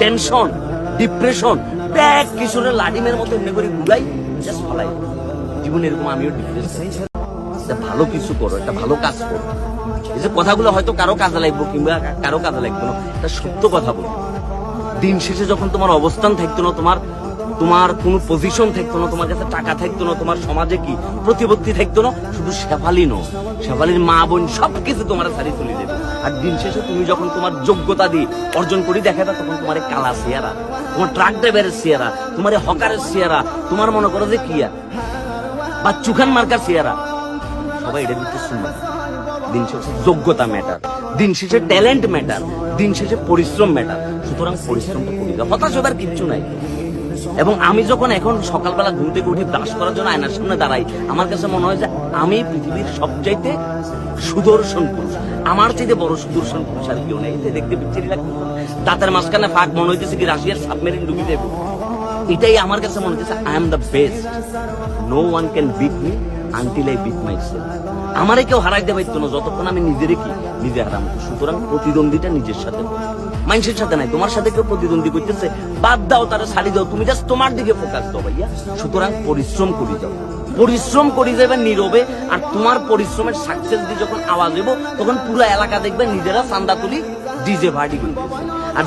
Tension, depression, bag কিশোরের লাডিমের মতো এমনি করে ঘুরাই জাস্ট ফলাই। জীবনে এরকম আমিও ডিপ্রেশন। ভালো কিছু করো, একটা ভালো কাজ করো। এই যে কথাগুলো হয়তো কারো কাজে লাগবো কিংবা কারো কাজে লাগবে না, এটা সত্য কথা বলো। দিন শেষে যখন তোমার অবস্থান থাকতো না, তোমার কোনো পজিশন থাকতো না, তোমার কাছে টাকা থাকতো না, তোমার সমাজে কি প্রতিপত্তি থাকতো না, শুধু শেফালি নো, শেফালির মা বোন সবকিছু তোমার সারি চলে যাবে। আর দিন শেষে তুমি যখন তোমার যোগ্যতা দিয়ে অর্জন করি দেখাবে, তখন তোমার কালা চেহারা, তোমার ট্রাক ড্রাইভারের চেহারা, তোমার হকারের চেহারা, তোমার মনে করো যে কিয়া বা চুখান মার্কার চেহারা, সবাই এটা দিতে শুনবে। দিন শেষে যোগ্যতা ম্যাটার, দিন শেষে ট্যালেন্ট ম্যাটার, দিন শেষে পরিশ্রম ম্যাটার। সুতরাং পরিশ্রমটা করি, হতাশ হবার কিচ্ছু নাই। এবং আমি যখন এখন সকালবেলা ঘুম থেকে উঠি ব্রাশ করার জন্য আয়নার সামনে দাঁড়াই, আমার কাছে মনে হয় যে আমি পৃথিবীর সবচাইতে সুদর্শন পুরুষ। আমার চাইতে বড় সুদর্শন পুরুষ আর কেউ নেই। দেখতে বিচ্ছিরি লাগতো, দাঁতের মাঝখানে ফাঁক, মনে হইতেছে কি রাশিয়ার সাবমেরিন ডুবি দেবো। এটাই আমার কাছে মনে হচ্ছে I am the best, no one can beat me until I beat myself. আমারে কেউ হারাইতে পারতো না যতক্ষণ আমি নিজেরে নিজে হারাম। সুতরাং প্রতিদ্বন্দ্বীটা নিজের সাথে, মানুষের সাথে নাই। তোমার সাথে কেউ প্রতিদ্বন্দ্বী করতেছে, বাদ দাও, তারা ছাড়ি দাও, তুমি জাস্ট তোমার দিকে ফোকাস দাও ভাইয়া। সুতরাং পরিশ্রম করে যাও, পরিশ্রম করে যাবে নীরবে। আর তোমার পরিশ্রমের সাকসেস দিয়ে যখন আওয়াজ দেবো, তখন পুরো এলাকা দেখবে নিজেরা চান্দা তুলি ডিজে পার্টি করতেছে। আর